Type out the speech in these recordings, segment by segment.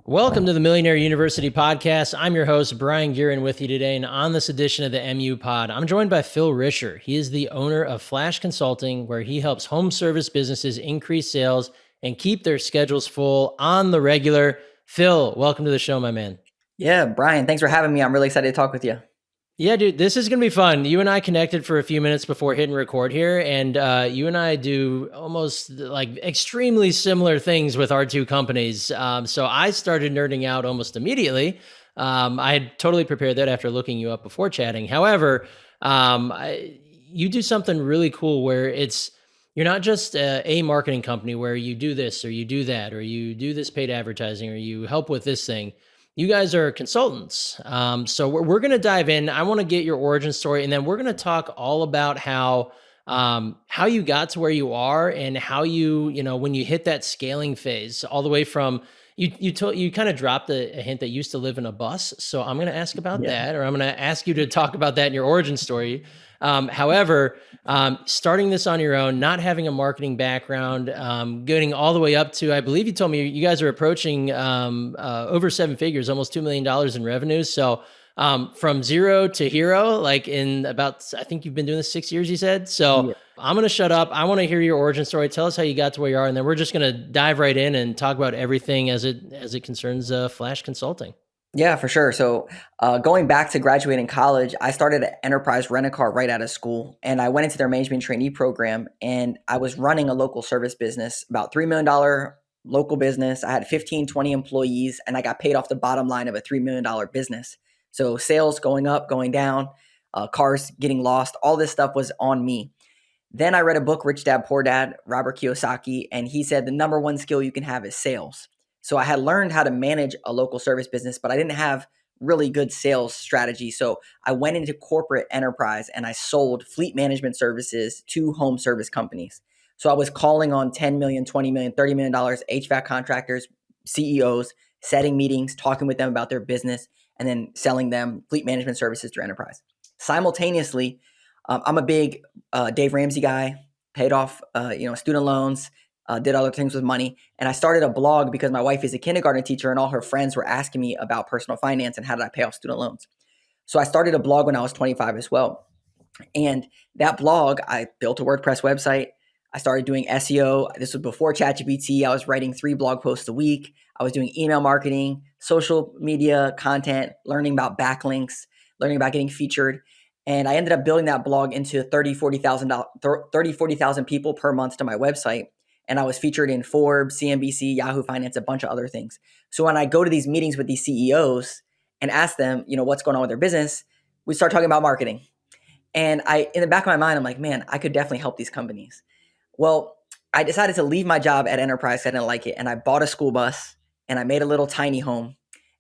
Welcome to the Millionaire University podcast. I'm your host, Brien Gearin, with you today. And on this edition of the MU Pod, I'm joined by Phil Risher. He is the owner of Phlash Consulting, where he helps home service businesses increase sales and keep their schedules full on the regular. Phil, welcome to the show, my man. Yeah, Brien, thanks for having me. I'm really excited to talk with you. Yeah, dude, this is going to be fun. You and I connected for a few minutes before hitting record here, and you and I do almost like extremely similar things with our two companies. So I started nerding out almost immediately. I had totally prepared that after looking you up before chatting. However, you do something really cool where you're not just a marketing company where you do this or you do that or you do this paid advertising or you help with this thing. You guys are consultants. So we're going to dive in. I want to get your origin story, and then we're going to talk all about how you got to where you are and how when you hit that scaling phase, all the way from you kind of dropped a hint that you used to live in a bus. So I'm going to ask about Yeah. that, or I'm going to ask you to talk about that in your origin story. However, starting this on your own, not having a marketing background, getting all the way up to, I believe you told me you guys are approaching over seven figures, almost $2 million in revenue. So from zero to hero, like in about, I think you've been doing this 6 years, you said. So Yeah. I'm going to shut up. I want to hear your origin story. Tell us how you got to where you are. And then we're just going to dive right in and talk about everything as it concerns Phlash Consulting. Yeah, for sure. So going back to graduating college, I started an enterprise rent-a-car right out of school. And I went into their management trainee program, and I was running a local service business, about $3 million local business. I had 15, 20 employees, and I got paid off the bottom line of a $3 million business. So sales going up, going down, cars getting lost, all this stuff was on me. Then I read a book, Rich Dad, Poor Dad, Robert Kiyosaki, and he said the number one skill you can have is sales. So I had learned how to manage a local service business, but I didn't have really good sales strategy. So I went into corporate enterprise and I sold fleet management services to home service companies. So I was calling on 10 million, 20 million, $30 million HVAC contractors, CEOs, setting meetings, talking with them about their business, and then selling them fleet management services to enterprise. Simultaneously, I'm a big Dave Ramsey guy, paid off student loans, did other things with money. And I started a blog because my wife is a kindergarten teacher and all her friends were asking me about personal finance and how did I pay off student loans. So I started a blog when I was 25 as well. And that blog, I built a WordPress website. I started doing SEO. This was before ChatGPT. I was writing 3 blog posts a week. I was doing email marketing, social media content, learning about backlinks, learning about getting featured. And I ended up building that blog into 40,000 people per month to my website. And I was featured in Forbes, CNBC, Yahoo Finance, a bunch of other things. So when I go to these meetings with these CEOs and ask them, what's going on with their business, we start talking about marketing. And in the back of my mind, I'm like, man, I could definitely help these companies. Well, I decided to leave my job at Enterprise. I didn't like it. And I bought a school bus and I made a little tiny home.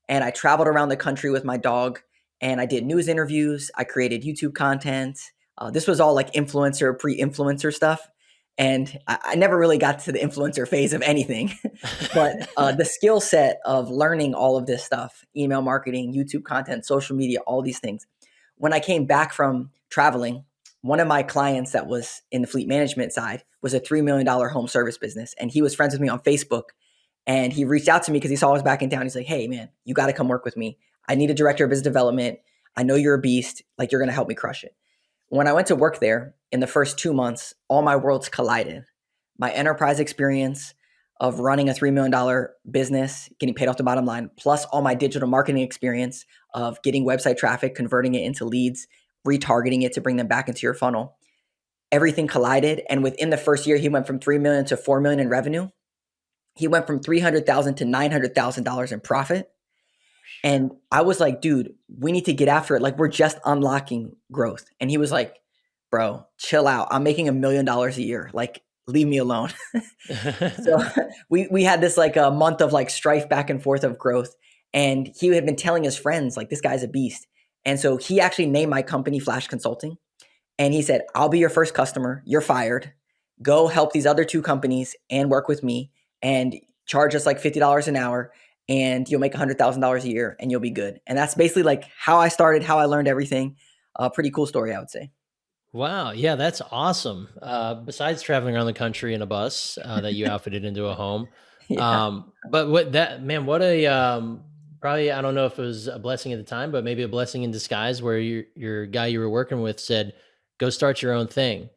And I traveled around the country with my dog and I did news interviews. I created YouTube content. This was all like influencer, pre-influencer stuff. And I never really got to the influencer phase of anything. But the skill set of learning all of this stuff, email marketing, YouTube content, social media, all these things. When I came back from traveling, one of my clients that was in the fleet management side was a $3 million home service business. And he was friends with me on Facebook. And he reached out to me because he saw I was back in town. He's like, hey, man, you got to come work with me. I need a director of business development. I know you're a beast. Like, you're going to help me crush it. When I went to work there in the first 2 months, all my worlds collided. My enterprise experience of running a $3 million business, getting paid off the bottom line, plus all my digital marketing experience of getting website traffic, converting it into leads, retargeting it to bring them back into your funnel. Everything collided. And within the first year, he went from 3 million to 4 million in revenue. He went from $300,000 to $900,000 in profit. And I was like, dude, we need to get after it. Like, we're just unlocking growth. And he was like, bro, chill out. I'm making $1 million a year. Like, leave me alone. So we had this like a month of like strife back and forth of growth. And he had been telling his friends, like, this guy's a beast. And so he actually named my company Phlash Consulting. And he said, I'll be your first customer. You're fired. Go help these other 2 companies and work with me and charge us like $50 an hour. And you'll make $100,000 a year and you'll be good. And that's basically like how I started, how I learned everything. Pretty cool story, I would say. Wow. Yeah, that's awesome. Besides traveling around the country in a bus that you outfitted into a home, Yeah. But what that man, what a probably I don't know if it was a blessing at the time, but maybe a blessing in disguise where your guy you were working with said, "Go start your own thing.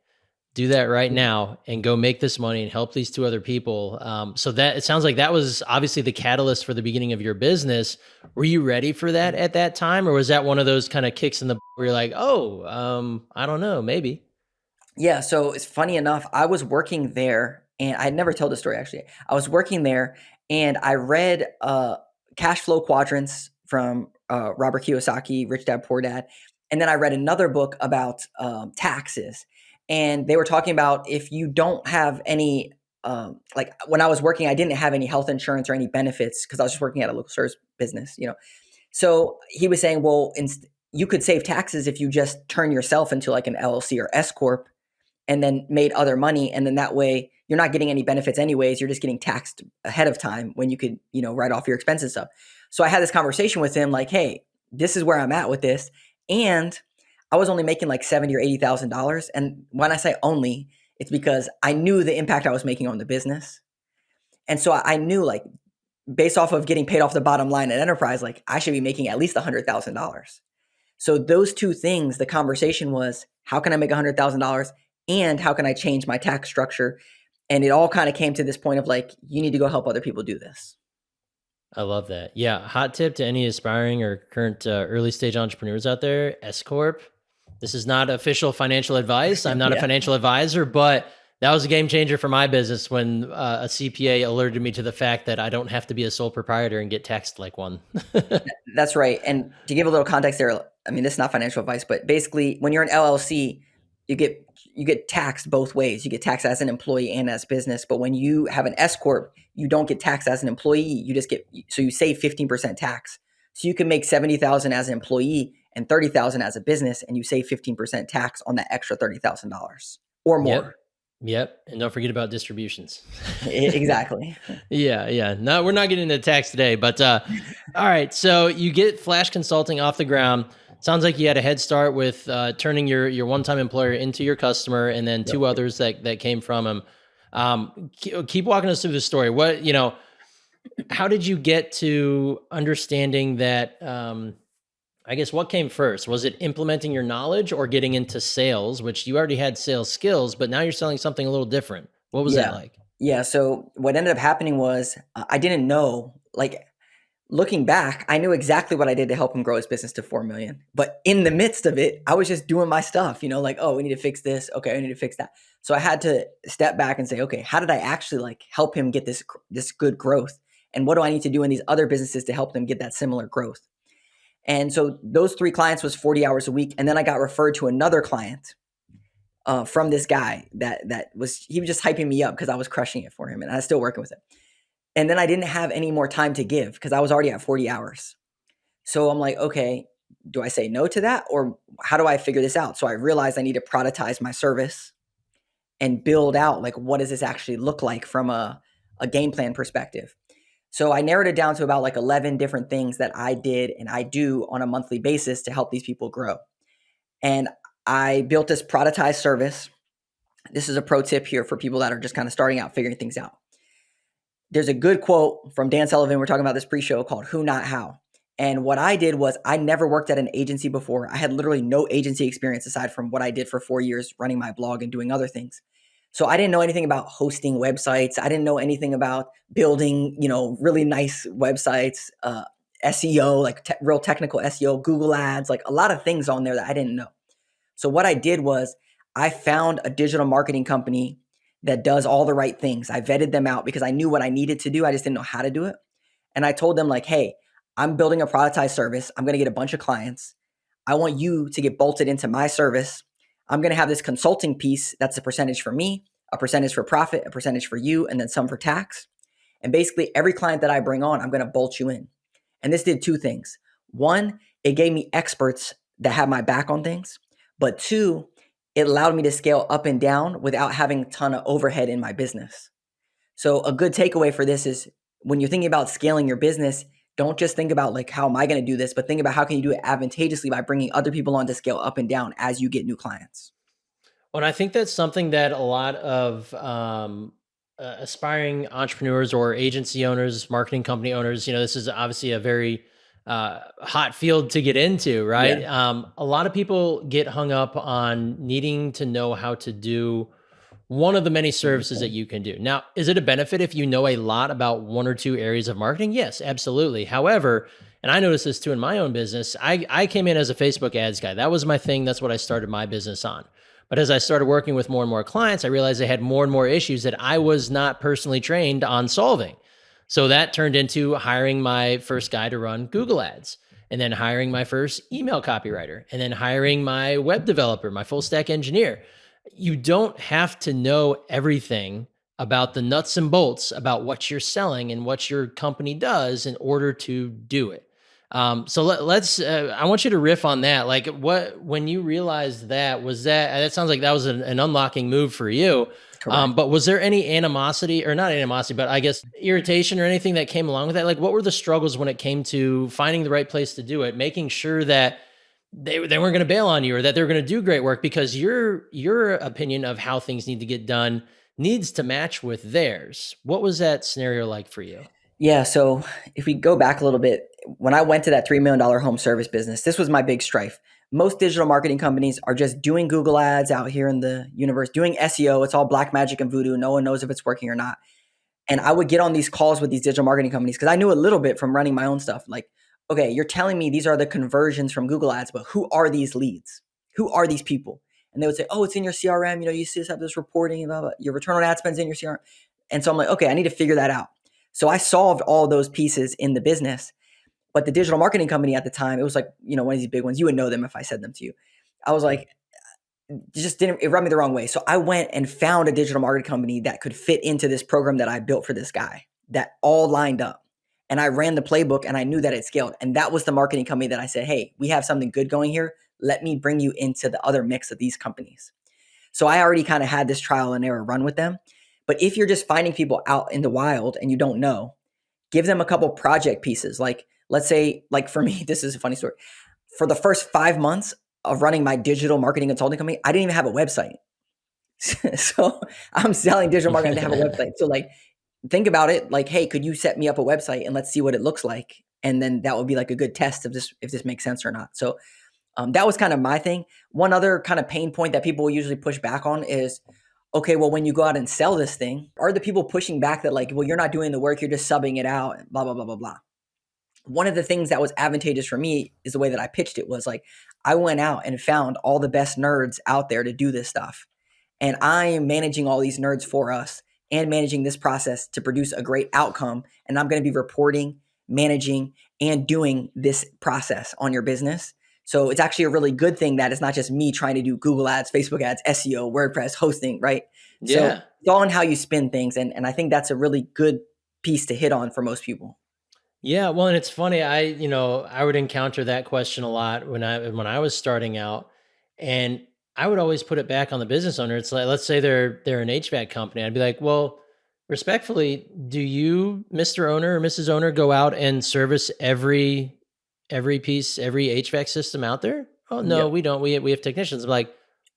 Do that right now and go make this money and help these two other people." So that it sounds like that was obviously the catalyst for the beginning of your business. Were you ready for that at that time, or was that one of those kind of kicks in the where you're like, "Oh, I don't know, maybe." Yeah, so it's funny enough, I was working there and I never told the story actually. I was working there and I read cash flow quadrants from Robert Kiyosaki, Rich Dad Poor Dad. And then I read another book about taxes. And they were talking about if you don't have any, like when I was working, I didn't have any health insurance or any benefits because I was just working at a local service business, you know. So he was saying, well, you could save taxes if you just turn yourself into like an LLC or S Corp and then made other money, and then that way you're not getting any benefits anyways, you're just getting taxed ahead of time when you could, you know, write off your expenses stuff. So I had this conversation with him like, hey, this is where I'm at with this. And I was only making like 70 or $80,000. And when I say only, it's because I knew the impact I was making on the business. And so I knew, like, based off of getting paid off the bottom line at enterprise, like I should be making at least $100,000. So those two things, the conversation was, how can I make $100,000 and how can I change my tax structure? And it all kind of came to this point of like, you need to go help other people do this. I love that. Yeah. Hot tip to any aspiring or current early stage entrepreneurs out there: S corp. This is not official financial advice. I'm not a Yeah, financial advisor, but that was a game changer for my business when a CPA alerted me to the fact that I don't have to be a sole proprietor and get taxed like one. that's right. And to give a little context there, I mean, this is not financial advice, but basically when you're an LLC, you get you get taxed both ways. You get taxed as an employee and as business. But when you have an S corp, you don't get taxed as an employee. You just get, so you save 15% tax. So you can make 70,000 as an employee and 30,000 as a business, and you save 15% tax on that extra $30,000 or Yep. more. Yep. And don't forget about distributions. Exactly. Yeah, yeah. No, we're not getting into tax today, but all right. So you get Phlash Consulting off the ground. Sounds like you had a head start with turning your one-time employer into your customer, and then Yep. two others that came from him. Keep walking us through the story. What how did you get to understanding that? I guess what came first? Was it implementing your knowledge or getting into sales, which you already had sales skills, but now you're selling something a little different? What was that Yeah. like? Yeah. So what ended up happening was I didn't know, like, looking back, I knew exactly what I did to help him grow his business to 4 million. But in the midst of it, I was just doing my stuff, you know, like, oh, we need to fix this. Okay, I need to fix that. So I had to step back and say, okay, how did I actually like help him get this good growth? And what do I need to do in these other businesses to help them get that similar growth? And so those three clients was 40 hours a week. And then I got referred to another client from this guy he was just hyping me up because I was crushing it for him and I was still working with him. And then I didn't have any more time to give because I was already at 40 hours. So I'm like, okay, do I say no to that or how do I figure this out? So I realized I need to productize my service and build out like what does this actually look like from a game plan perspective. So I narrowed it down to about like 11 different things that I did and I do on a monthly basis to help these people grow. And I built this productized service. This is a pro tip here for people that are just kind of starting out figuring things out. There's a good quote from Dan Sullivan. We're talking about this pre-show called Who Not How. And what I did was I never worked at an agency before. I had literally no agency experience aside from what I did for 4 years running my blog and doing other things. So I didn't know anything about hosting websites. I didn't know anything about building, you know, really nice websites, SEO, like real technical SEO, Google Ads, like a lot of things on there that I didn't know. So what I did was I found a digital marketing company that does all the right things. I vetted them out because I knew what I needed to do. I just didn't know how to do it. And I told them like, hey, I'm building a productized service. I'm going to get a bunch of clients. I want you to get bolted into my service. I'm going to have this consulting piece that's a percentage for me, a percentage for profit, a percentage for you, and then some for tax. And basically every client that I bring on, I'm going to bolt you in. And this did two things. One, it gave me experts that have my back on things. But two, it allowed me to scale up and down without having a ton of overhead in my business. So a good takeaway for this is when you're thinking about scaling your business, don't just think about like, how am I going to do this, but think about how can you do it advantageously by bringing other people on to scale up and down as you get new clients. Well, and I think that's something that a lot of aspiring entrepreneurs or agency owners, marketing company owners, this is obviously a very hot field to get into, Yeah. right? A lot of people get hung up on needing to know how to do one of the many services that Everything. you can do. Now, is it a benefit if you know a lot about one or two areas of marketing? Yes, absolutely. However, and I noticed this too in my own business, I came in as a Facebook ads guy. That was my thing. That's what I started my business on. But as I started working with more and more clients, I realized I had more and more issues that I was not personally trained on solving. So that turned into hiring my first guy to run Google Ads, and then hiring my first email copywriter, and then hiring my web developer, my full stack engineer. You don't have to know everything about the nuts and bolts about what you're selling and what your company does in order to do it. So let's. I want you to riff on that. Like, what when you realized that was that? That sounds like that was an unlocking move for you. Correct. But was there any animosity, or not animosity, but I guess irritation or anything that came along with that? Like, what were the struggles when it came to finding the right place to do it, making sure that they weren't going to bail on you or that they're going to do great work, because your opinion of how things need to get done needs to match with theirs. What was that scenario like for you? Yeah. So if we go back a little bit, when I went to that $3 million home service business, this was my big strife. Most digital marketing companies are just doing Google ads out here in the universe, doing SEO. It's all black magic and voodoo. No one knows if it's working or not. And I would get on these calls with these digital marketing companies because I knew a little bit from running my own stuff. Like, okay, you're telling me these are the conversions from Google ads, but who are these leads? Who are these people? And they would say, oh, it's in your CRM. You just have this reporting, blah, blah. Your return on ad spend's in your CRM. And so I'm like, okay, I need to figure that out. So I solved all those pieces in the business. But the digital marketing company at the time, it was like, one of these big ones. You would know them if I said them to you. I was like, it rubbed me the wrong way. So I went and found a digital marketing company that could fit into this program that I built for this guy, that all lined up. And I ran the playbook and I knew that it scaled. And that was the marketing company that I said, hey, we have something good going here. Let me bring you into the other mix of these companies. So I already kind of had this trial and error run with them. But if you're just finding people out in the wild and you don't know, give them a couple project pieces. Like, let's say, like for me, this is a funny story. For the first 5 months of running my digital marketing consulting company, I didn't even have a website. So I'm selling digital marketing. I didn't have a website. So like, think about it. Like, hey, could you set me up a website and let's see what it looks like? And then that would be like a good test of this, if this makes sense or not. So that was kind of my thing. One other kind of pain point that people will usually push back on is, okay, well, when you go out and sell this thing, are the people pushing back that like, well, you're not doing the work, you're just subbing it out, blah, blah, blah, blah, blah. One of the things that was advantageous for me is the way that I pitched it was like, I went out and found all the best nerds out there to do this stuff. And I am managing all these nerds for us and managing this process to produce a great outcome. And I'm going to be reporting, managing, and doing this process on your business. So it's actually a really good thing that it's not just me trying to do Google ads, Facebook ads, SEO, WordPress, hosting, right? So Yeah. it's all in how you spin things. And I think that's a really good piece to hit on for most people. Yeah, well, and it's funny. I would encounter that question a lot when I was starting out, and I would always put it back on the business owner. It's like, let's say they're an HVAC company. I'd be like, well, respectfully, do you, Mr. Owner or Mrs. Owner, go out and service every piece, every HVAC system out there? Oh no, Yep. we don't. We have technicians. I'm like,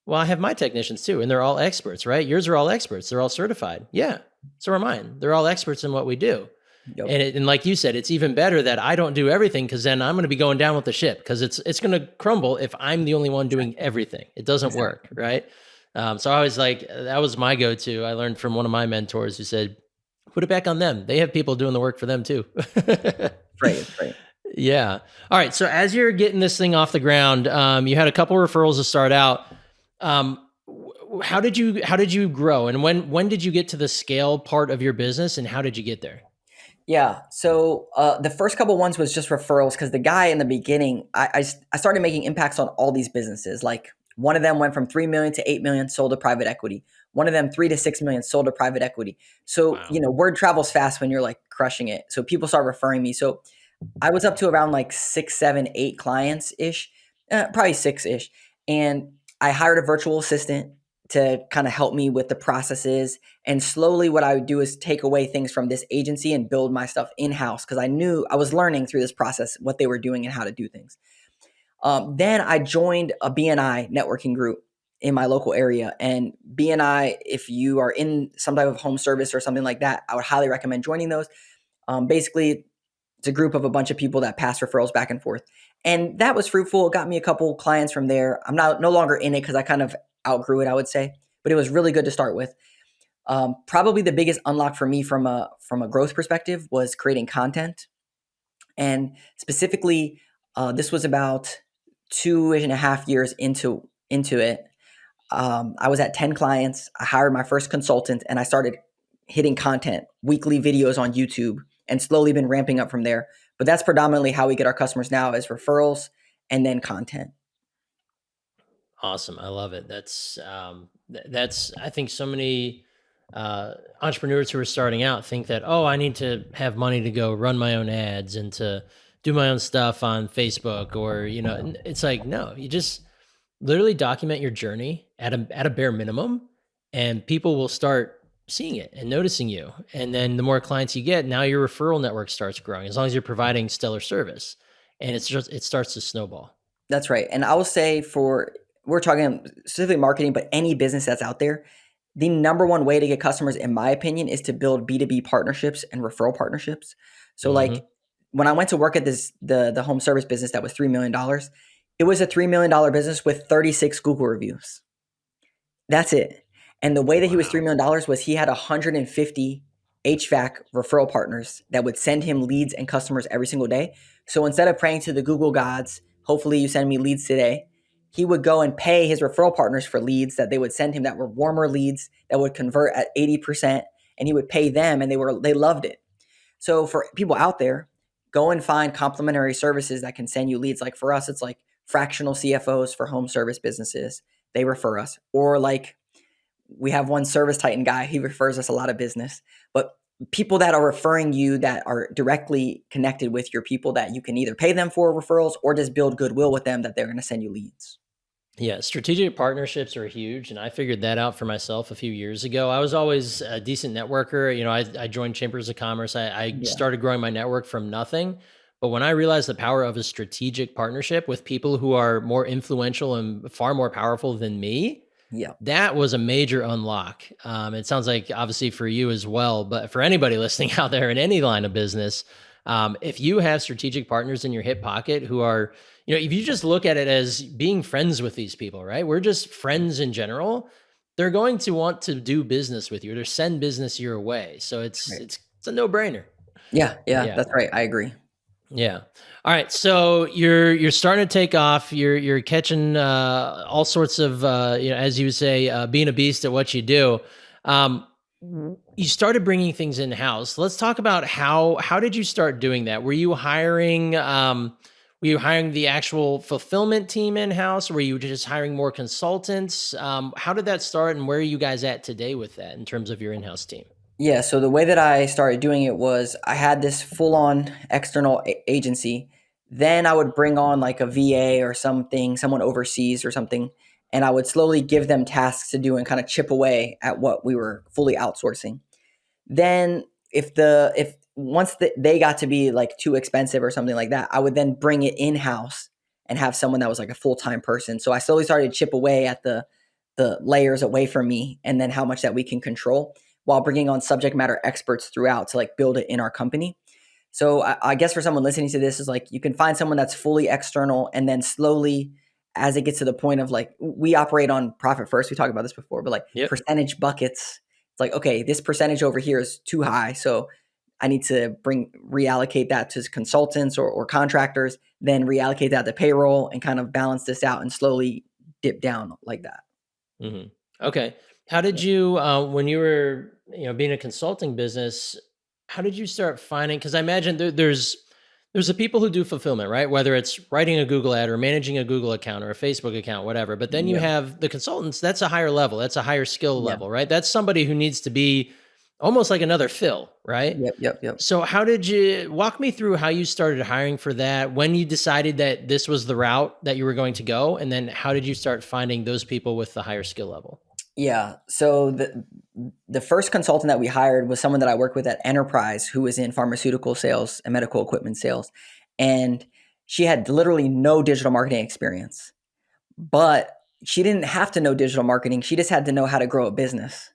well, I have my technicians too, and they're all experts, right? Yours are all experts. They're all certified. Yeah, so are mine. They're all experts in what we do. Yep. And like you said, it's even better that I don't do everything, because then I'm going to be going down with the ship, because it's going to crumble if I'm the only one doing everything. It doesn't work, Exactly. right? So I was like, that was my go-to. I learned from one of my mentors who said, put it back on them. They have people doing the work for them too. Right. It's right. Yeah. All right. So as you're getting this thing off the ground, you had a couple referrals to start out. How did you grow, and when did you get to the scale part of your business, and how did you get there? Yeah. So the first couple ones was just referrals because the guy in the beginning, I started making impacts on all these businesses. Like one of them went from 3 million to 8 million, sold to private equity. One of them 3 to 6 million, sold to private equity. So, Wow. word travels fast when you're like crushing it. So people start referring me. So I was up to around like 6, 7, 8 clients ish, probably 6 ish. And I hired a virtual assistant to kind of help me with the processes. And slowly, what I would do is take away things from this agency and build my stuff in house because I knew I was learning through this process what they were doing and how to do things. Then I joined a BNI networking group in my local area. And BNI, if you are in some type of home service or something like that, I would highly recommend joining those. Basically, it's a group of a bunch of people that pass referrals back and forth. And that was fruitful. It got me a couple clients from there. I'm no longer in it because I kind of outgrew it, I would say, but it was really good to start with. Probably the biggest unlock for me from a growth perspective was creating content. And specifically, this was about 2.5 years into it. I was at 10 clients. I hired my first consultant and I started hitting content, weekly videos on YouTube, and slowly been ramping up from there. But that's predominantly how we get our customers now, is referrals and then content. Awesome. I love it. That's I think so many entrepreneurs who are starting out think that, oh, I need to have money to go run my own ads and to do my own stuff on Facebook, or, it's like, no, you just literally document your journey at a bare minimum, and people will start seeing it and noticing you. And then the more clients you get, now your referral network starts growing, as long as you're providing stellar service, and it starts to snowball. That's right. And I will say, we're talking specifically marketing, but any business that's out there, the number one way to get customers, in my opinion, is to build B2B partnerships and referral partnerships. So like Hmm. when I went to work at the home service business that was $3 million, it was a $3 million business with 36 Google reviews. That's it. And the way that he was $3 Wow. million was he had 150 HVAC referral partners that would send him leads and customers every single day. So instead of praying to the Google gods, hopefully you send me leads today, he would go and pay his referral partners for leads that they would send him, that were warmer leads that would convert at 80%, and he would pay them, and they loved it. So for people out there, go and find complementary services that can send you leads. Like for us, it's like fractional CFOs for home service businesses. They refer us. Or like we have one service titan guy, he refers us a lot of business. But people that are referring you, that are directly connected with your people, that you can either pay them for referrals or just build goodwill with them, that they're going to send you leads. Yeah, strategic partnerships are huge, and I figured that out for myself a few years ago. I was always a decent networker. I joined chambers of commerce. I Yeah. started growing my network from nothing. But when I realized the power of a strategic partnership with people who are more influential and far more powerful than me, Yeah. that was a major unlock. It sounds like obviously for you as well, but for anybody listening out there in any line of business, if you have strategic partners in your hip pocket who are, if you just look at it as being friends with these people, right? We're just friends in general. They're going to want to do business with you or send business your way. So it's Right. it's it's a no brainer. Yeah. Yeah. Yeah. That's right. I agree. Yeah. All right. So you're starting to take off. You're catching all sorts of as you would say, being a beast at what you do. You started bringing things in house. Let's talk about how did you start doing that? Were you hiring the actual fulfillment team in house? Were you just hiring more consultants? How did that start, and where are you guys at today with that in terms of your in house team? Yeah, so the way that I started doing it was I had this full-on external agency. Then I would bring on like a VA or something, someone overseas or something, and I would slowly give them tasks to do and kind of chip away at what we were fully outsourcing. Then if once they got to be like too expensive or something like that, I would then bring it in-house and have someone that was like a full-time person. So I slowly started to chip away at the layers away from me, and then how much that we can control, while bringing on subject matter experts throughout to like build it in our company. So I guess for someone listening to this, is like you can find someone that's fully external, and then slowly, as it gets to the point of like, we operate on profit first. We talked about this before, but like Yep. percentage buckets. It's like, okay, this percentage over here is too high, so I need to reallocate that to consultants or contractors, then reallocate that to payroll, and kind of balance this out and slowly dip down like that. Hmm. Okay. How did you, when you were, being a consulting business, how did you start finding? Because I imagine there's the people who do fulfillment, right? Whether it's writing a Google ad or managing a Google account or a Facebook account, whatever. But then you Yeah. have the consultants. That's a higher level. That's a higher skill Yeah. level, right? That's somebody who needs to be almost like another Phil, right? Yep, yep, yep. So how did you walk me through how you started hiring for that? When you decided that this was the route that you were going to go, and then how did you start finding those people with the higher skill level? Yeah. So the first consultant that we hired was someone that I worked with at Enterprise, who was in pharmaceutical sales and medical equipment sales. And she had literally no digital marketing experience. But she didn't have to know digital marketing. She just had to know how to grow a business.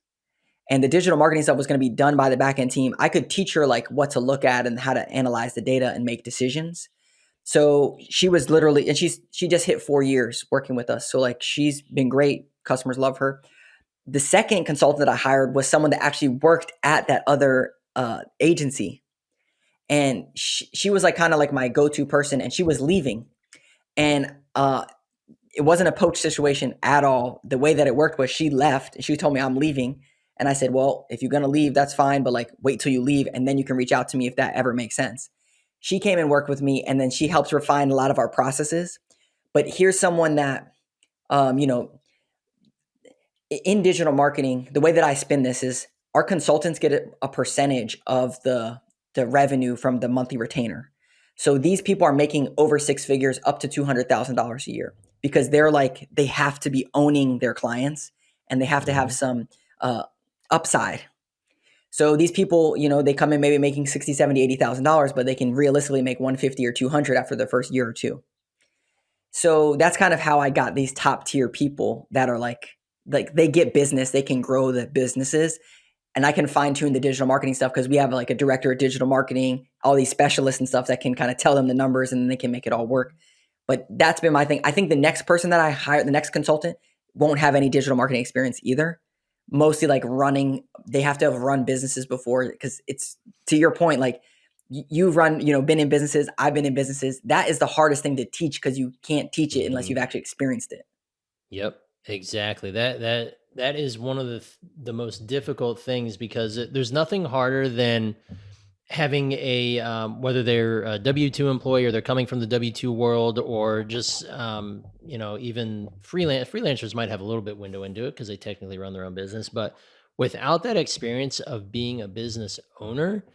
And the digital marketing stuff was going to be done by the back end team. I could teach her like what to look at and how to analyze the data and make decisions. So she was literally, and she just hit 4 years working with us. So like she's been great. Customers love her. The second consultant that I hired was someone that actually worked at that other agency, and she was like kind of like my go-to person, and she was leaving, and it wasn't a poach situation at all. The way that it worked was she left and she told me I'm leaving. And I said, well, if you're going to leave, that's fine. But like, wait till you leave. And then you can reach out to me if that ever makes sense. She came and worked with me, and then she helps refine a lot of our processes. But here's someone that, you know, in digital marketing, the way that I spin this is our consultants get a percentage of the revenue from the monthly retainer. So these people are making over six figures, up to $200,000 a year, because they're like, they have to be owning their clients and they have to have Mhm. some uh, upside. So these people, you know, they come in maybe making 60, 70, $80,000, but they can realistically make 150 or 200 after the first year or two. So that's kind of how I got these top tier people that are like they get business, they can grow the businesses, and I can fine tune the digital marketing stuff because we have like a director of digital marketing, all these specialists and stuff that can kind of tell them the numbers and then they can make it all work. But that's been my thing. I think the next person that I hire, the next consultant, won't have any digital marketing experience either. Mostly like running, they have to have run businesses before, because it's to your point, like you've run, you know, been in businesses, I've been in businesses. That is the hardest thing to teach because you can't teach it unless you've Mhm. actually experienced it. Yep, exactly. That is one of the most difficult things because there's nothing harder than having a whether they're a W-2 employee or they're coming from the W-2 world or just even freelancers might have a little bit window into it because they technically run their own business, but without that experience of being a business owner,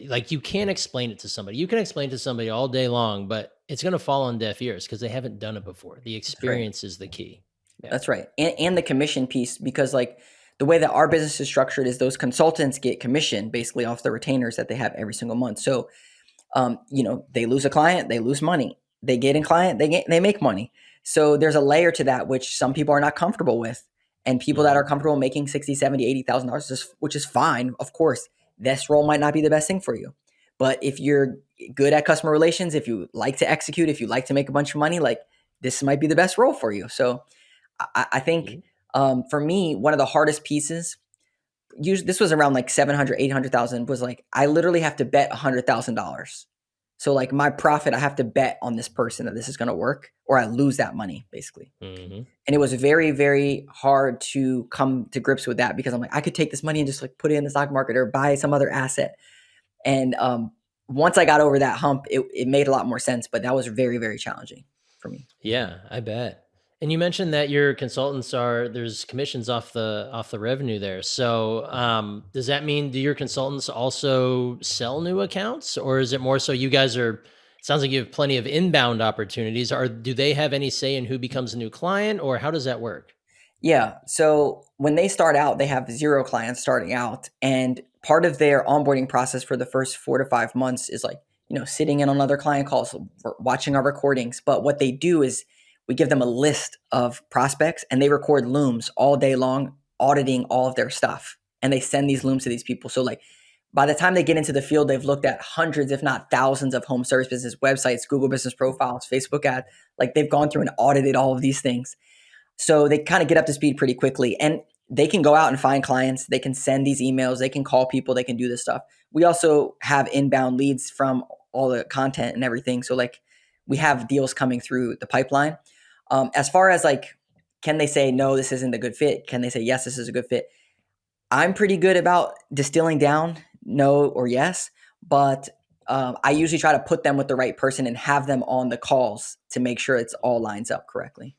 like you can't explain it to somebody. You can explain it to somebody all day long, but it's going to fall on deaf ears because they haven't done it before. The That's right. experience is the key. Yeah. That's right. And the commission piece, because like the way that our business is structured is those consultants get commission basically off the retainers that they have every single month. So you know, they lose a client, they lose money. They get in client, they make money. So there's a layer to that which some people are not comfortable with. And people that are Mhm. comfortable making 60, 70, $80,000, which is fine. Of course, this role might not be the best thing for you. But if you're good at customer relations, if you like to execute, if you like to make a bunch of money, like this might be the best role for you. So I think Mhm. for me, one of the hardest pieces, usually this was around like 700, 800,000, was like, I literally have to bet $100,000. So like my profit, I have to bet on this person that this is going to work, or I lose that money basically. Mhm. And it was very, very hard to come to grips with that, because I'm like, I could take this money and just like put it in the stock market or buy some other asset. And once I got over that hump, it made a lot more sense, but that was very, very challenging for me. Yeah, I bet. And you mentioned that your consultants are there's commissions off the revenue there. So, does that mean do your consultants also sell new accounts, or is it more so you guys are? It sounds like you have plenty of inbound opportunities. Or do they have any say in who becomes a new client, or how does that work? Yeah. So when they start out, they have zero clients starting out. And part of their onboarding process for the first 4 to 5 months is like, you know, sitting in on other client calls, watching our recordings. But what they do is we give them a list of prospects and they record looms all day long, auditing all of their stuff. And they send these looms to these people. So, like, by the time they get into the field, they've looked at hundreds, if not thousands, of home service business websites, Google business profiles, Facebook ads. Like, they've gone through and audited all of these things, so they kind of get up to speed pretty quickly, and they can go out and find clients. They can send these emails. They can call people. They can do this stuff. We also have inbound leads from all the content and everything. So like we have deals coming through the pipeline. As far as like, can they say, no, this isn't a good fit? Can they say, yes, this is a good fit? I'm pretty good about distilling down no or yes, but I usually try to put them with the right person and have them on the calls to make sure it's all lines up correctly.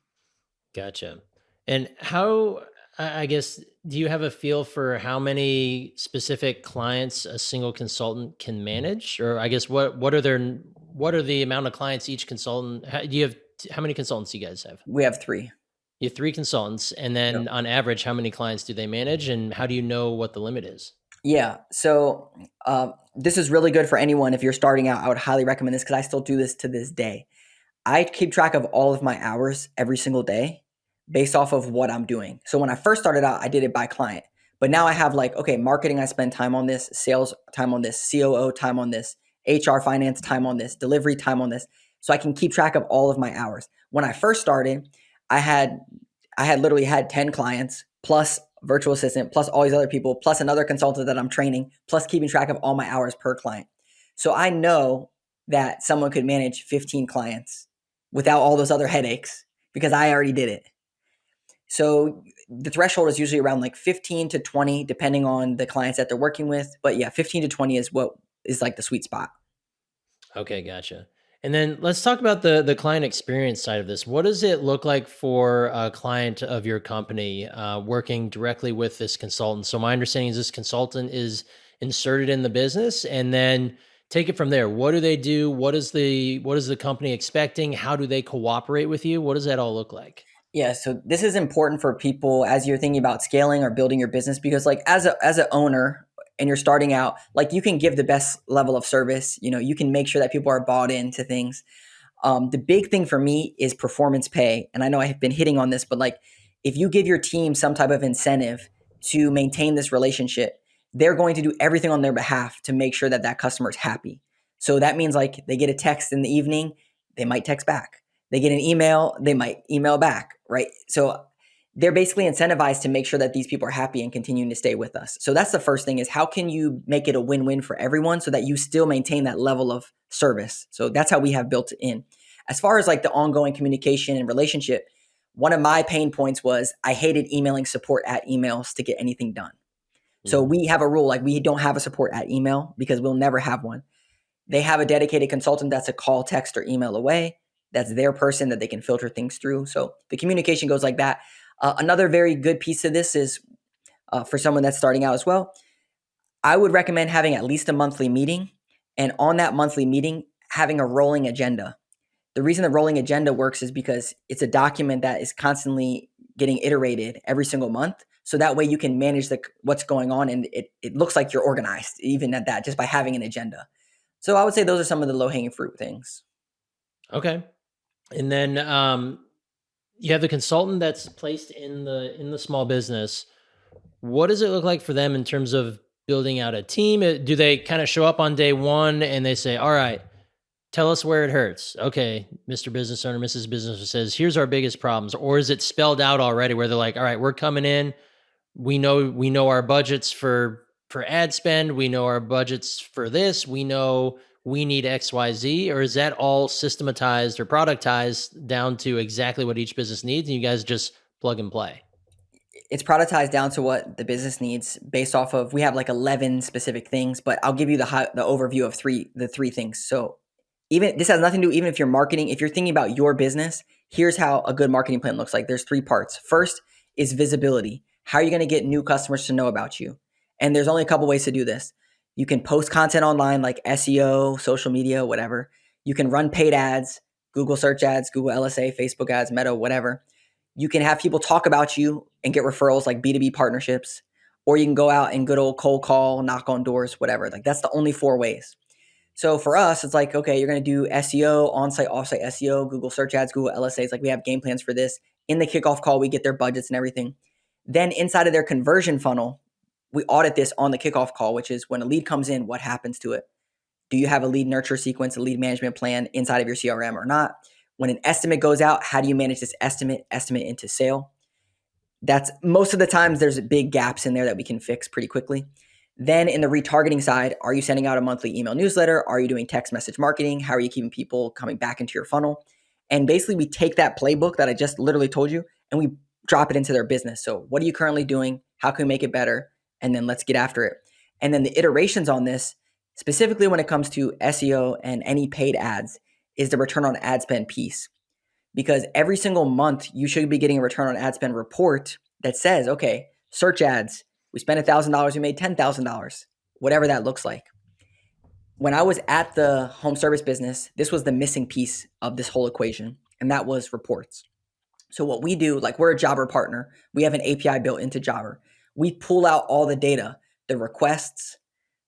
Gotcha. And how, I guess, do you have a feel for how many specific clients a single consultant can manage? Or I guess what are the amount of clients each consultant, do you have, how many consultants do you guys have? We have three. You have three consultants. And Yep. then on average, how many clients do they manage? And how do you know what the limit is? Yeah. So this is really good for anyone. If you're starting out, I would highly recommend this because I still do this to this day. I keep track of all of my hours every single day. based off of what I'm doing. So when I first started out, I did it by client. But now I have like, okay, marketing, I spend time on this, sales time on this, COO time on this, HR finance time on this, delivery time on this. So I can keep track of all of my hours. When I first started, I had I had literally had 10 clients plus virtual assistant plus all these other people plus another consultant that I'm training plus keeping track of all my hours per client. So I know that someone could manage 15 clients without all those other headaches because I already did it. So the threshold is usually around like 15 to 20 depending on the clients that they're working with, but yeah, 15 to 20 is what is like the sweet spot. Okay, gotcha. And then let's talk about the client experience side of this. What does it look like for a client of your company working directly with this consultant? So my understanding is this consultant is inserted in the business, and then take it from there. What do they do? What is the company expecting? How do they cooperate with you? What does that all look like? Yeah, so this is important for people as you're thinking about scaling or building your business because like as an owner and you're starting out, like you can give the best level of service, you can make sure that people are bought into things. The big thing for me is performance pay. And I know I have been hitting on this, but like if you give your team some type of incentive to maintain this relationship, they're going to do everything on their behalf to make sure that that customer is happy. So that means like they get a text in the evening, they might text back. They get an email, they might email back, right? So they're basically incentivized to make sure that these people are happy and continuing to stay with us. So that's the first thing is how can you make it a win-win for everyone so that you still maintain that level of service? So that's how we have built it in. As far as like the ongoing communication and relationship, one of my pain points was I hated emailing support at emails to get anything done. So Mhm. we have a rule like we don't have a support at email because we'll never have one. They have a dedicated consultant that's a call, text, or email away. That's their person that they can filter things through. So the communication goes like that. Another very good piece of this is for someone that's starting out as well. I would recommend having at least a monthly meeting, and on that monthly meeting, having a rolling agenda. The reason the rolling agenda works is because it's a document that is constantly getting iterated every single month. So that way you can manage what's going on and it looks like you're organized, even at that, just by having an agenda. So I would say those are some of the low hanging fruit things. Okay. And then you have the consultant that's placed in the small business. What does it look like for them in terms of building out a team? Do they kind of show up on day one and they say, "All right, tell us where it hurts." Okay, Mr. Business Owner, Mrs. Business Owner says, "Here's our biggest problems." Or is it spelled out already where they're like, "All right, we're coming in. We know our budgets for ad spend. We know our budgets for this. We know we need XYZ." Or is that all systematized or productized down to exactly what each business needs and you guys just plug and play? It's productized down to what the business needs based off of we have like 11 specific things, but I'll give you the overview of the three things. So even this has nothing to do even if you're marketing, if you're thinking about your business, here's how a good marketing plan looks like. There's three parts. First is visibility. How are you going to get new customers to know about you? And there's only a couple ways to do this. You can post content online like SEO, social media, whatever. You can run paid ads, Google search ads, Google LSA, Facebook ads, Meta, whatever. You can have people talk about you and get referrals like B2B partnerships, or you can go out and good old cold call, knock on doors, whatever. Like that's the only four ways. So for us, it's like, okay, you're going to do SEO, on-site, off-site SEO, Google search ads, Google LSAs. Like we have game plans for this. In the kickoff call, we get their budgets and everything. Then inside of their conversion funnel, we audit this on the kickoff call, which is when a lead comes in, what happens to it? Do you have a lead nurture sequence, a lead management plan inside of your CRM or not? When an estimate goes out, how do you manage this estimate into sale? That's most of the times there's big gaps in there that we can fix pretty quickly. Then in the retargeting side, are you sending out a monthly email newsletter? Are you doing text message marketing? How are you keeping people coming back into your funnel? And basically we take that playbook that I just literally told you and we drop it into their business. So what are you currently doing? How can we make it better? And then let's get after it. And then the iterations on this, specifically when it comes to SEO and any paid ads, is the return on ad spend piece because every single month you should be getting a return on ad spend report that says, okay, search ads, we spent $1,000, we made $10,000, whatever that looks like. When I was at the home service business, this was the missing piece of this whole equation, and that was reports. So what we do, like we're a Jobber partner, we have an API built into Jobber. We pull out all the data, the requests,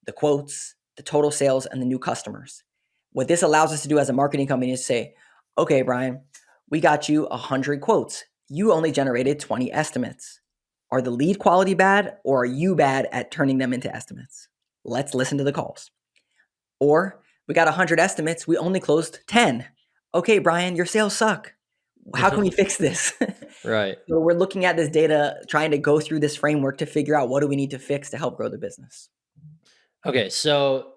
the quotes, the total sales, and the new customers. What this allows us to do as a marketing company is say, okay, Brien, we got you 100 quotes. You only generated 20 estimates. Are the lead quality bad, or are you bad at turning them into estimates? Let's listen to the calls. Or we got 100 estimates, we only closed 10. Okay, Brien, your sales suck. How can we fix this? Right. So we're looking at this data, trying to go through this framework to figure out what do we need to fix to help grow the business. Okay, so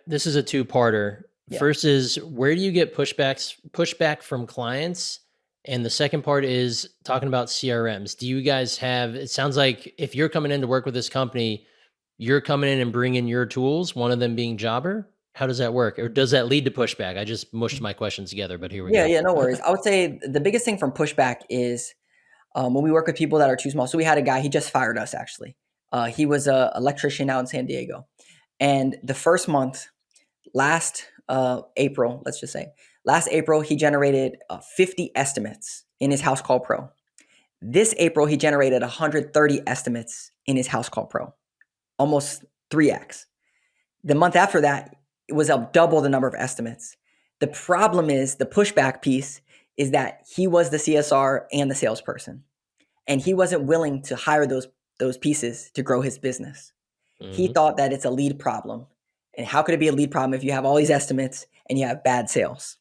this is a two-parter. Yeah. First is, where do you get pushback from clients? And the second part is talking about CRMs. Do you guys have, it sounds like if you're coming in to work with this company, you're coming in and bringing your tools, one of them being Jobber. How does that work? Or does that lead to pushback? I just mushed my questions together, but here we Yeah, go. yeah, no worries. I would say the biggest thing from pushback is when we work with people that are too small. So we had a guy, he just fired us actually. He was a electrician out in San Diego. And the first month, last April, let's just say, last April, he generated 50 estimates in his House Call Pro. This April, he generated 130 estimates in his House Call Pro, almost 3x. The month after that, it was up double the number of estimates. The problem is the pushback piece is that he was the CSR and the salesperson, and he wasn't willing to hire those pieces to grow his business. He Hmm. thought that it's a lead problem. And how could it be a lead problem if you have all these estimates and you have bad sales?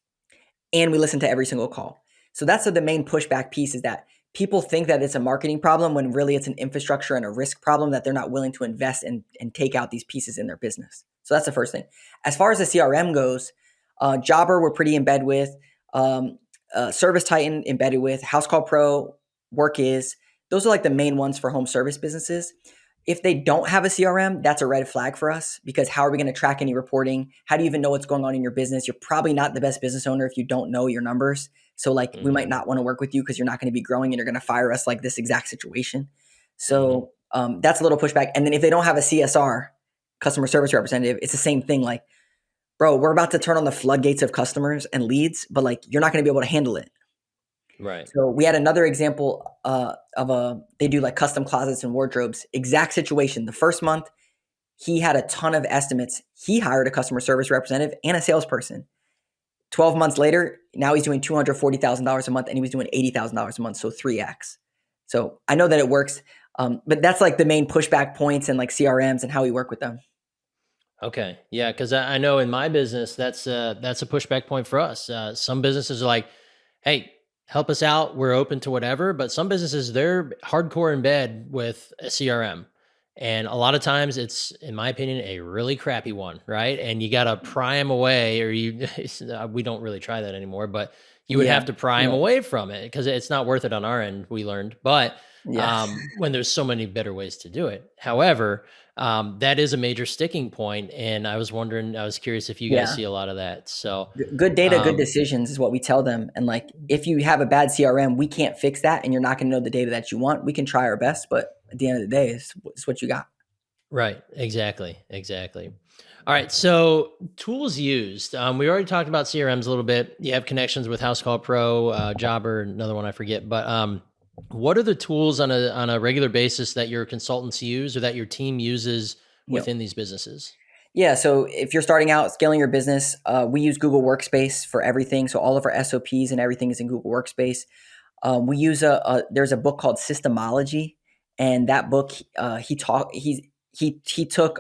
And we listen to every single call. So that's the main pushback piece, is that people think that it's a marketing problem when really it's an infrastructure and a risk problem that they're not willing to invest and take out these pieces in their business. So that's the first thing. As far as the CRM goes, Jobber we're pretty in bed with, Service Titan embedded with, House Call Pro, Work Is. Those are like the main ones for home service businesses. If they don't have a CRM, that's a red flag for us, because how are we going to track any reporting? How do you even know what's going on in your business? You're probably not the best business owner if you don't know your numbers. So like we might Hmm. not want to work with you because you're not going to be growing and you're going to fire us like this exact situation. Hmm. So that's a little pushback. And then if they don't have a CSR, customer service representative, it's the same thing. Like, bro, we're about to turn on the floodgates of customers and leads, but like you're not going to be able to handle it. Right. So we had another example they do like custom closets and wardrobes. Exact situation. The first month, he had a ton of estimates. He hired a customer service representative and a salesperson. 12 months later, now he's doing $240,000 a month, and he was doing $80,000 a month, so 3x. So I know that it works, but that's like the main pushback points and like CRMs and how we work with them. Okay. Yeah, because I know in my business that's a pushback point for us. Some businesses are like, "Hey, help us out. We're open to whatever." But some businesses, they're hardcore in bed with a CRM, and a lot of times it's, in my opinion, a really crappy one, right? And you got to pry them away, or we don't really try that anymore, but you would Yeah, have to pry them yeah, away from it because it's not worth it on our end. We learned, but yeah, when there's so many better ways to do it. However, that is a major sticking point, and I was curious if you guys yeah. see a lot of that. So, Good data, good um, decisions is what we tell them. And like, if you have a bad CRM, we can't fix that, and you're not going to know the data that you want. We can try our best, but at the end of the day, it's what you got. right, exactly, exactly. All right, so tools used. We already talked about CRMs a little bit. You have connections with House Call Pro, Jobber, another one I forget. But what are the tools on a regular basis that your consultants use or that your team uses Yep. within these businesses? Yeah. So if you're starting out scaling your business, we use Google Workspace for everything. So all of our SOPs and everything is in Google Workspace. We use there's a book called Systemology, and that book he took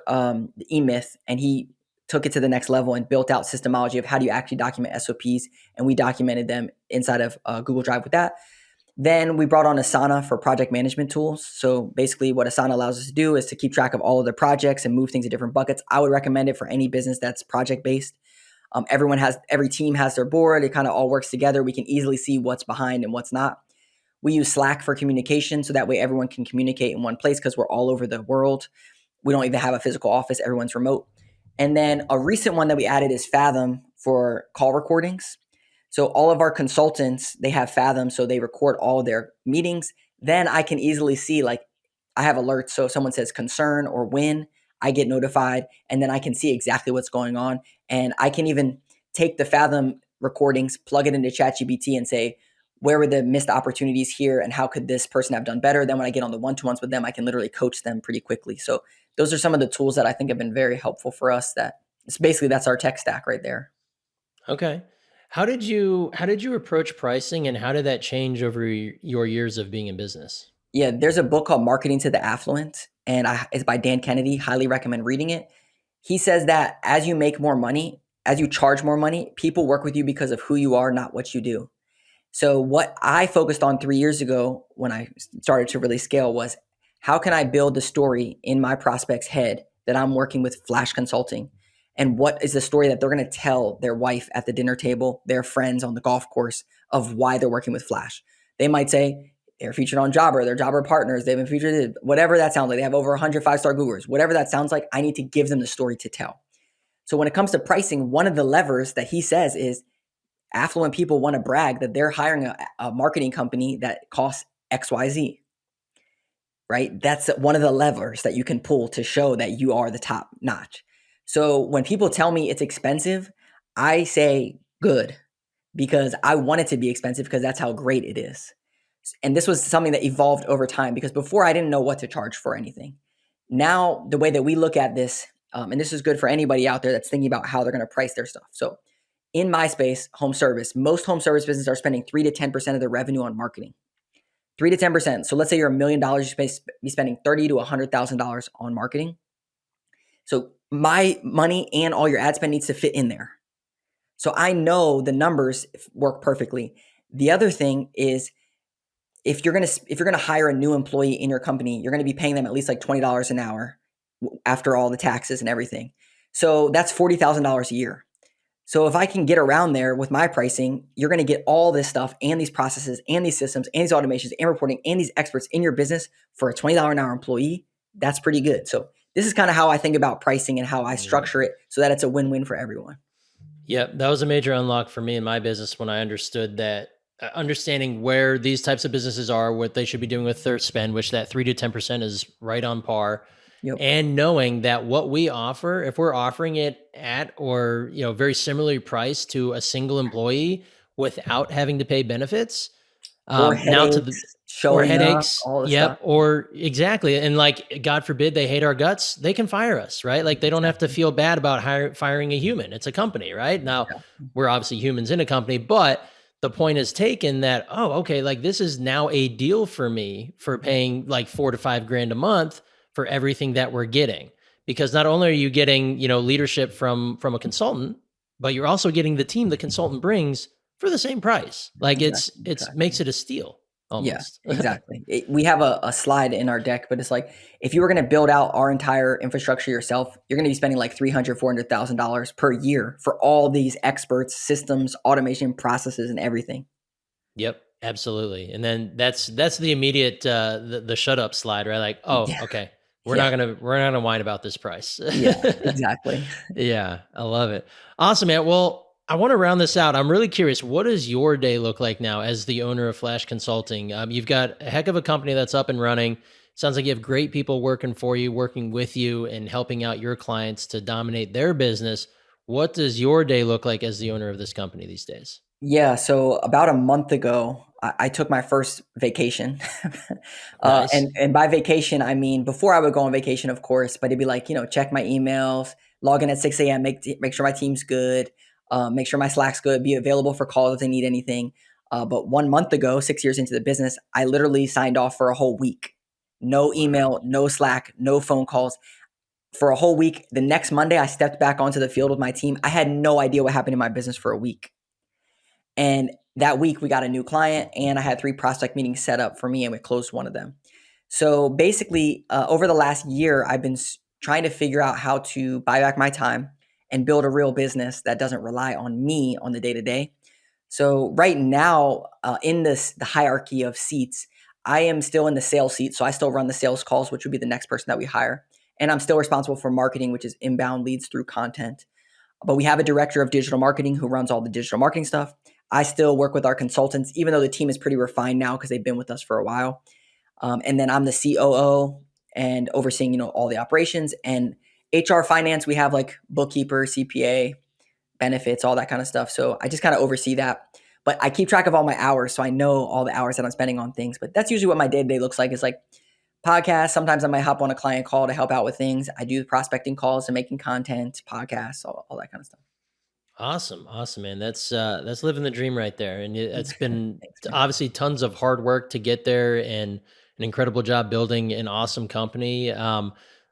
the E-Myth and he took it to the next level and built out Systemology of how do you actually document SOPs, and we documented them inside of Google Drive with that. Then we brought on Asana for project management tools. So basically, what Asana allows us to do is to keep track of all of the projects and move things to different buckets. I would recommend it for any business that's project based. Every team has their board. It kind of all works together. We can easily see what's behind and what's not. We use Slack for communication, so that way everyone can communicate in one place because we're all over the world. We don't even have a physical office. Everyone's remote. And then a recent one that we added is Fathom for call recordings. So all of our consultants, they have Fathom, so they record all of their meetings. Then I can easily see, like, I have alerts. So if someone says concern or win, I get notified, and then I can see exactly what's going on. And I can even take the Fathom recordings, plug it into ChatGPT, and say, where were the missed opportunities here, and how could this person have done better? Then when I get on the one-to-ones with them, I can literally coach them pretty quickly. So those are some of the tools that I think have been very helpful for us. That it's basically that's our tech stack right there. Okay. How did you approach pricing, and how did that change over your years of being in business? Yeah, there's a book called Marketing to the Affluent, and it's by Dan Kennedy. Highly recommend reading it. He says that as you make more money, as you charge more money, people work with you because of who you are, not what you do. So what I focused on 3 years ago when I started to really scale was how can I build the story in my prospect's head that I'm working with Phlash Consulting? And what is the story that they're going to tell their wife at the dinner table, their friends on the golf course of why they're working with Phlash? They might say they're featured on Jobber, they're Jobber partners, they've been featured, whatever that sounds like. They have over 100 5-star Googlers, whatever that sounds like. I need to give them the story to tell. So when it comes to pricing, one of the levers that he says is affluent people want to brag that they're hiring a marketing company that costs XYZ, right? That's one of the levers that you can pull to show that you are the top notch. So when people tell me it's expensive, I say good because I want it to be expensive because that's how great it is. And this was something that evolved over time because before I didn't know what to charge for anything. Now, the way that we look at this, and this is good for anybody out there that's thinking about how they're going to price their stuff. So in my space, home service, most home service businesses are spending 3 to 10% of their revenue on marketing. 3 to 10%. So let's say you're $1 million, you be spending $30 to $100,000 on marketing. So my money and all your ad spend needs to fit in there. So I know the numbers work perfectly. The other thing is if you're gonna hire a new employee in your company, you're gonna be paying them at least like $20 an hour after all the taxes and everything. So that's $40,000 a year. So if I can get around there with my pricing, you're going to get all this stuff and these processes and these systems and these automations and reporting and these experts in your business for a $20 an hour employee. That's pretty good. So this is kind of how I think about pricing and how I structure it so that it's a win-win for everyone. Yep, that was a major unlock for me in my business when I understood that understanding where these types of businesses are, what they should be doing with their spend, which that 3 to 10% is right on par, Yep. and knowing that what we offer, if we're offering it at or, very similarly priced to a single employee without having to pay benefits, Or now to the headaches, or showing up, headaches. all the stuff. Yep. Or exactly. And like, God forbid they hate our guts, they can fire us, right? Like they don't have to Exactly. feel bad about firing a human. It's a company, right? Now Yeah. we're obviously humans in a company, but the point is taken that, oh, okay, like this is now a deal for me for paying like 4 to 5 grand a month for everything that we're getting. Because not only are you getting, leadership from a consultant, but you're also getting the team the consultant brings for the same price. Like Exactly. it's makes Exactly. it a steal Yeah, almost. exactly. We have a slide in our deck, but it's like if you were going to build out our entire infrastructure yourself, you're going to be spending like $300,000 $400,000 per year for all these experts, systems, automation, processes, and everything. Yep, absolutely. And then that's the immediate the shut up slide, right? Like, oh, Yeah, okay. yeah, We're not gonna whine about this price. yeah, exactly. Yeah, I love it. Awesome, man. Well, I want to round this out. I'm really curious. What does your day look like now as the owner of Phlash Consulting? You've got a heck of a company that's up and running. Sounds like you have great people working for you, working with you, and helping out your clients to dominate their business. What does your day look like as the owner of this company these days? Yeah, so about a month ago, I took my first vacation. Nice. And by vacation, I mean before I would go on vacation, of course, but it'd be like, check my emails, log in at 6 a.m., make sure my team's good, make sure my Slack's good, be available for calls if they need anything. But 1 month ago, 6 years into the business, I literally signed off for a whole week. No email, Wow. no Slack, no phone calls for a whole week. The next Monday, I stepped back onto the field with my team. I had no idea what happened in my business for a week. And that week we got a new client and I had 3 prospect meetings set up for me and we closed one of them. So basically, over the last year, I've been trying to figure out how to buy back my time and build a real business that doesn't rely on me on the day to day. So right now, in the hierarchy of seats, I am still in the sales seat. So I still run the sales calls, which would be the next person that we hire. And I'm still responsible for marketing, which is inbound leads through content. But we have a director of digital marketing who runs all the digital marketing stuff. I still work with our consultants, even though the team is pretty refined now because they've been with us for a while. And then I'm the COO and overseeing, all the operations and HR finance. We have like bookkeeper, CPA, benefits, all that kind of stuff. So I just kind of oversee that. But I keep track of all my hours, so I know all the hours that I'm spending on things. But that's usually what my day to day looks like. Is like podcasts. Sometimes I might hop on a client call to help out with things. I do prospecting calls and making content, podcasts, all that kind of stuff. Awesome, awesome, man. That's living the dream right there, and it's been Thanks, man. obviously tons of hard work to get there, and an incredible job building an awesome company.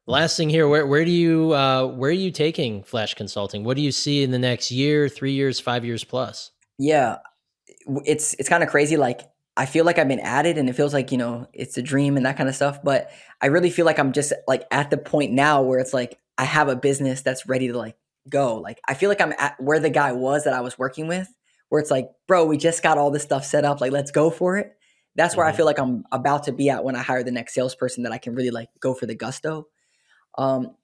Last thing here, where are you taking Flash Consulting? What do you see in the next year, 3 years, 5 years plus? Yeah, it's kind of crazy. Like I feel like I've been at it, and it feels like it's a dream and that kind of stuff. But I really feel like I'm just like at the point now where it's like I have a business that's ready to like go. Like I feel like I'm at where the guy was that I was working with, where it's like, bro, we just got all this stuff set up. Like let's go for it. That's where I Hmm. feel like I'm about to be at when I hire the next salesperson that I can really like go for the gusto. Um,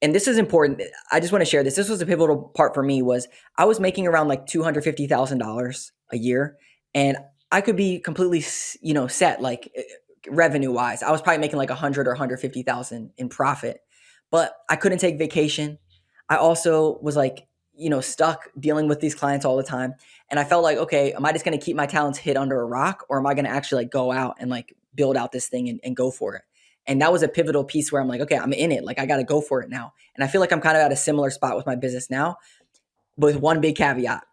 and this is important. I just want to share this. This was a pivotal part for me was I was making around like $250,000 a year, and I could be completely, set like revenue wise. I was probably making like 100 or 150,000 in profit, but I couldn't take vacation. I also was like, stuck dealing with these clients all the time. And I felt like, okay, am I just going to keep my talents hid under a rock, or am I going to actually like go out and like build out this thing and go for it? And that was a pivotal piece where I'm like, okay, I'm in it. Like I got to go for it now. And I feel like I'm kind of at a similar spot with my business now, with one big caveat.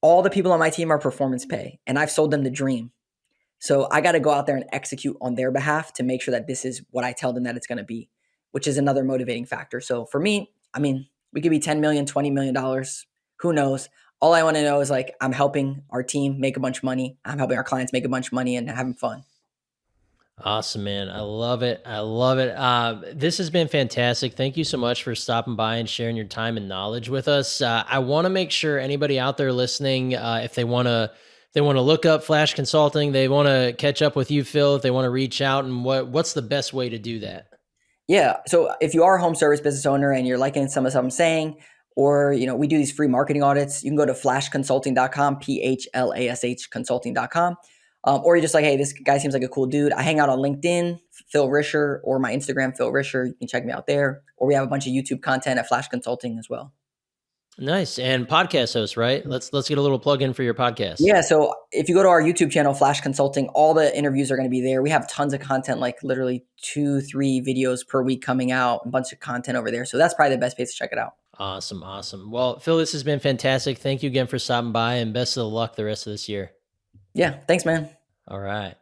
All the people on my team are performance pay, and I've sold them the dream. So I got to go out there and execute on their behalf to make sure that this is what I tell them that it's going to be, which is another motivating factor. So for me, I mean, we could be 10 million, $20 million. Who knows? All I want to know is like, I'm helping our team make a bunch of money. I'm helping our clients make a bunch of money and having fun. Awesome, man. I love it. I love it. This has been fantastic. Thank you so much for stopping by and sharing your time and knowledge with us. I want to make sure anybody out there listening, if they want to look up Flash Consulting, they want to catch up with you, Phil, if they want to reach out, and what's the best way to do that? Yeah. So if you are a home service business owner and you're liking some of what I'm saying, or we do these free marketing audits, you can go to flashconsulting.com, PHLASH consulting.com. Or you're just like, hey, this guy seems like a cool dude. I hang out on LinkedIn, Phil Risher, or my Instagram, Phil Risher. You can check me out there. Or we have a bunch of YouTube content at Flash Consulting as well. Nice. And podcast host, right? Let's get a little plug in for your podcast. Yeah, so if you go to our YouTube channel, Flash Consulting, all the interviews are going to be there. We have tons of content, like literally 2, 3 videos per week coming out, a bunch of content over there. So that's probably the best place to check it out. Awesome, awesome. Well, Phil, this has been fantastic. Thank you again for stopping by, and best of luck the rest of this year. Yeah, thanks, man. All right.